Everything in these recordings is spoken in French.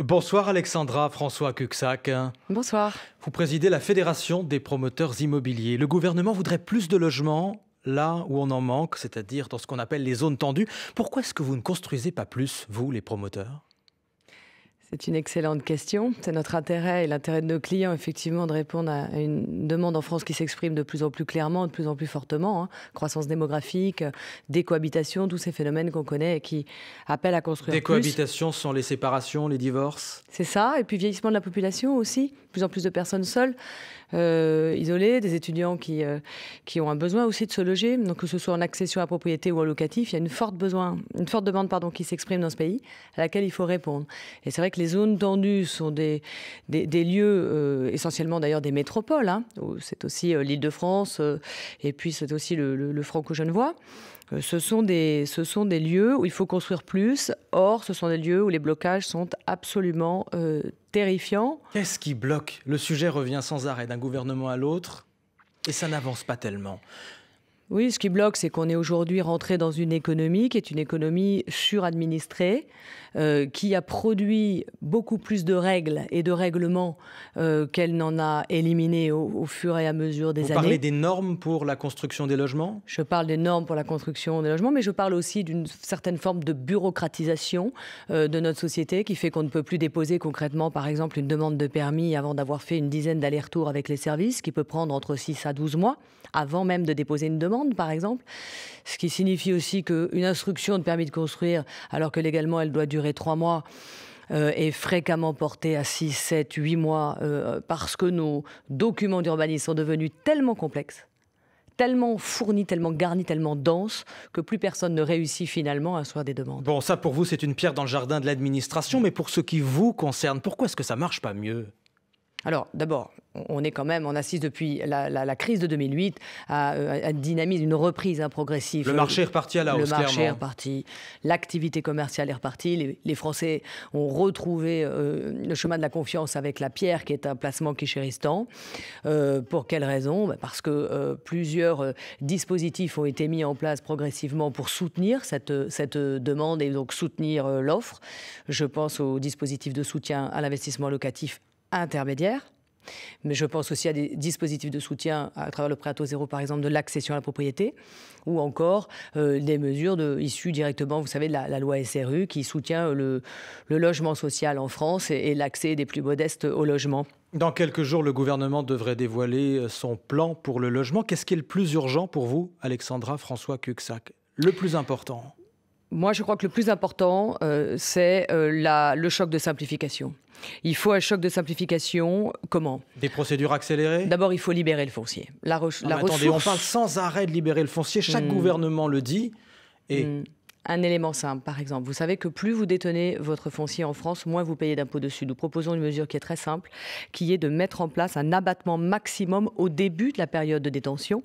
Bonsoir Alexandra, François Cuxac. Bonsoir. Vous présidez la Fédération des promoteurs immobiliers. Le gouvernement voudrait plus de logements là où on en manque, c'est-à-dire dans ce qu'on appelle les zones tendues. Pourquoi est-ce que vous ne construisez pas plus, vous, les promoteurs ? C'est une excellente question. C'est notre intérêt et l'intérêt de nos clients, effectivement, de répondre à une demande en France qui s'exprime de plus en plus clairement, de plus en plus fortement. Croissance démographique, décohabitation, tous ces phénomènes qu'on connaît et qui appellent à construire plus. Décohabitation sont les séparations, les divorces ? C'est ça. Et puis vieillissement de la population aussi. De plus en plus de personnes seules, isolées, des étudiants qui ont un besoin aussi de se loger. Donc que ce soit en accession à propriété ou en locatif, il y a une forte demande qui s'exprime dans ce pays, à laquelle il faut répondre. Et c'est vrai que les zones tendues sont des lieux, essentiellement d'ailleurs des métropoles. C'est aussi l'Île-de-France et puis c'est aussi le Franco-Genevois. Ce sont des lieux où il faut construire plus. Or, ce sont des lieux où les blocages sont absolument terrifiants. Qu'est-ce qui bloque ? Le sujet revient sans arrêt d'un gouvernement à l'autre et ça n'avance pas tellement. Oui, ce qui bloque, c'est qu'on est aujourd'hui rentré dans une économie qui est une économie suradministrée, qui a produit beaucoup plus de règles et de règlements qu'elle n'en a éliminé au fur et à mesure des années. Vous parlez des normes pour la construction des logements ? Je parle des normes pour la construction des logements, mais je parle aussi d'une certaine forme de bureaucratisation de notre société qui fait qu'on ne peut plus déposer concrètement, par exemple, une demande de permis avant d'avoir fait une dizaine d'allers-retours avec les services, qui peut prendre entre 6 à 12 mois, avant même de déposer une demande, par exemple. Ce qui signifie aussi qu'une instruction de permis de construire, alors que légalement elle doit durer 3 mois, est fréquemment portée à 6, 7, 8 mois, parce que nos documents d'urbanisme sont devenus tellement complexes, tellement fournis, tellement garnis, tellement denses, que plus personne ne réussit finalement à instruire des demandes. Bon, ça pour vous c'est une pierre dans le jardin de l'administration, mais pour ce qui vous concerne, pourquoi est-ce que ça marche pas mieux ? Alors, d'abord, on assiste depuis la crise de 2008 à un dynamisme, une reprise progressive. Le marché est reparti à la hausse, clairement. Le marché est clairement. reparti, l'activité commerciale est repartie, les Français ont retrouvé le chemin de la confiance avec la pierre, qui est un placement qui chérisse tant. Pour quelle raison ? Parce que plusieurs dispositifs ont été mis en place progressivement pour soutenir cette demande et donc soutenir l'offre. Je pense aux dispositifs de soutien à l'investissement locatif intermédiaire, mais je pense aussi à des dispositifs de soutien à travers le prêt à taux zéro, par exemple, de l'accession à la propriété, ou encore des mesures issues directement, vous savez, de la loi SRU qui soutient le logement social en France et l'accès des plus modestes au logement. Dans quelques jours, le gouvernement devrait dévoiler son plan pour le logement. Qu'est-ce qui est le plus urgent pour vous, Alexandra, François Cuxac ? Le plus important ? Moi, je crois que le plus important, c'est le choc de simplification. Il faut un choc de simplification. Comment ? Des procédures accélérées ? D'abord, il faut libérer le foncier. Attendez, on parle sans arrêt de libérer le foncier. Chaque gouvernement le dit. Un élément simple, par exemple. Vous savez que plus vous détenez votre foncier en France, moins vous payez d'impôts dessus. Nous proposons une mesure qui est très simple, qui est de mettre en place un abattement maximum au début de la période de détention,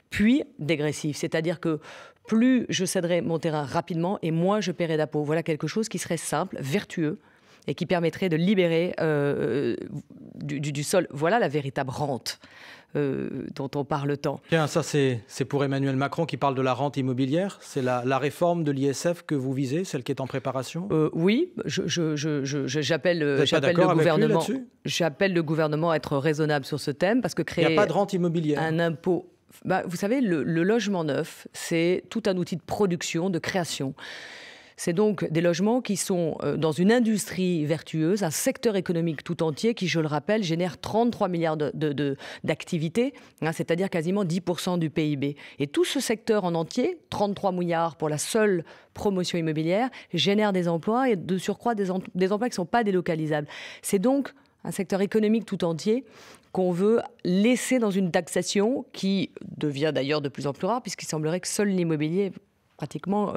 puis dégressif. C'est-à-dire que plus je céderai mon terrain rapidement et moins je paierai d'impôts. Voilà quelque chose qui serait simple, vertueux, et qui permettrait de libérer du sol. Voilà la véritable rente dont on parle tant. Tiens, ça c'est pour Emmanuel Macron qui parle de la rente immobilière. C'est la réforme de l'ISF que vous visez, celle qui est en préparation ? Oui, j'appelle le gouvernement. J'appelle le gouvernement à être raisonnable sur ce thème, parce que créer il n'y a pas de rente immobilière. Un impôt. Vous savez, le logement neuf, c'est tout un outil de production, de création. C'est donc des logements qui sont dans une industrie vertueuse, un secteur économique tout entier qui, je le rappelle, génère 33 milliards d'activités, c'est-à-dire quasiment 10% du PIB. Et tout ce secteur en entier, 33 milliards pour la seule promotion immobilière, génère des emplois et de surcroît des emplois qui ne sont pas délocalisables. C'est donc un secteur économique tout entier qu'on veut laisser dans une taxation qui devient d'ailleurs de plus en plus rare, puisqu'il semblerait que seul l'immobilier pratiquement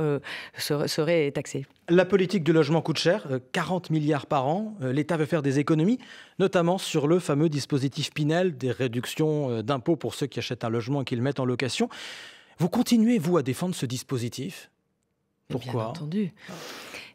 serait taxé. La politique du logement coûte cher, 40 milliards par an. L'État veut faire des économies, notamment sur le fameux dispositif Pinel, des réductions d'impôts pour ceux qui achètent un logement et qui le mettent en location. Vous continuez, vous, à défendre ce dispositif ? Pourquoi ?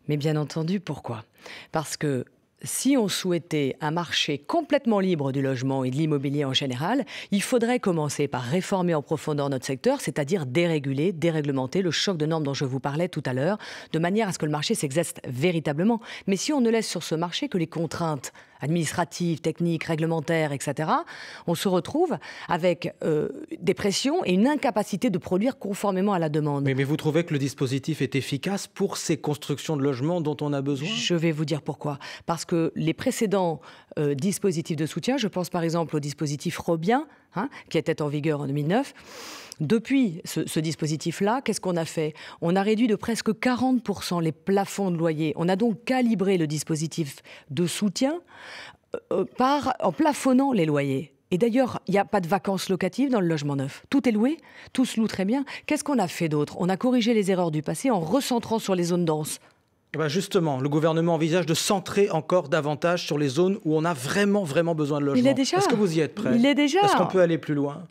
Mais bien entendu, pourquoi ? Parce que Si on souhaitait un marché complètement libre du logement et de l'immobilier en général, il faudrait commencer par réformer en profondeur notre secteur, c'est-à-dire déréguler, déréglementer le choc de normes dont je vous parlais tout à l'heure, de manière à ce que le marché s'exerce véritablement. Mais si on ne laisse sur ce marché que les contraintes administratives, techniques, réglementaires, etc., on se retrouve avec des pressions et une incapacité de produire conformément à la demande. Mais vous trouvez que le dispositif est efficace pour ces constructions de logements dont on a besoin? Je vais vous dire pourquoi. Parce que les précédents dispositifs de soutien, je pense par exemple au dispositif Robien, qui était en vigueur en 2009, depuis ce dispositif-là, qu'est-ce qu'on a fait? On a réduit de presque 40% les plafonds de loyer. On a donc calibré le dispositif de soutien en plafonnant les loyers. Et d'ailleurs, il n'y a pas de vacances locatives dans le logement neuf. Tout est loué, tout se loue très bien. Qu'est-ce qu'on a fait d'autre? On a corrigé les erreurs du passé en recentrant sur les zones denses. Eh bien justement, le gouvernement envisage de centrer encore davantage sur les zones où on a vraiment besoin de logements. Il est déjà. Est-ce que vous y êtes prêt? Il est déjà. Est-ce qu'on peut aller plus loin?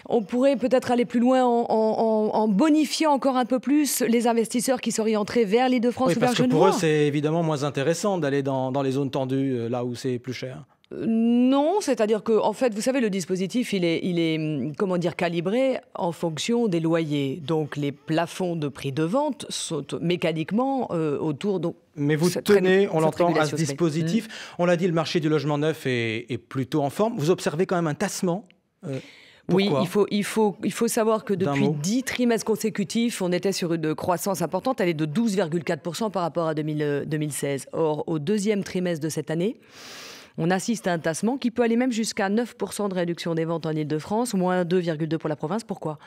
On pourrait peut-être aller plus loin en bonifiant encore un peu plus les investisseurs qui s'orienteraient vers l'Île-de-France ou vers Genevois. Parce que pour eux, c'est évidemment moins intéressant d'aller dans les zones tendues, là où c'est plus cher. Non, c'est-à-dire que, en fait, vous savez, le dispositif, il est comment dire, calibré en fonction des loyers. Donc, les plafonds de prix de vente sont mécaniquement autour. Donc, mais vous tenez, on l'entend, à ce dispositif. On l'a dit, le marché du logement neuf est plutôt en forme. Vous observez quand même un tassement. Oui, il faut savoir que depuis 10 trimestres consécutifs, on était sur une croissance importante. Elle est de 12,4% par rapport à 2016. Or, au deuxième trimestre de cette année, on assiste à un tassement qui peut aller même jusqu'à 9% de réduction des ventes en Île-de-France, moins 2,2% pour la province. Pourquoi?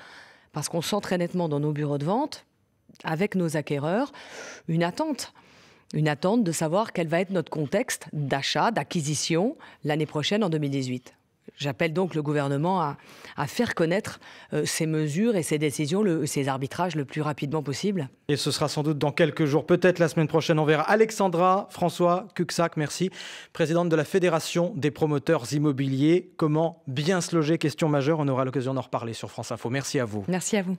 Parce qu'on sent très nettement dans nos bureaux de vente, avec nos acquéreurs, une attente de savoir quel va être notre contexte d'achat, d'acquisition l'année prochaine en 2018. J'appelle donc le gouvernement à faire connaître ces mesures et ces décisions, ces arbitrages le plus rapidement possible. Et ce sera sans doute dans quelques jours, peut-être la semaine prochaine, on verra. Alexandra François Cuxac, merci, présidente de la Fédération des promoteurs immobiliers. Comment bien se loger? Question majeure, on aura l'occasion d'en reparler sur France Info. Merci à vous. Merci à vous.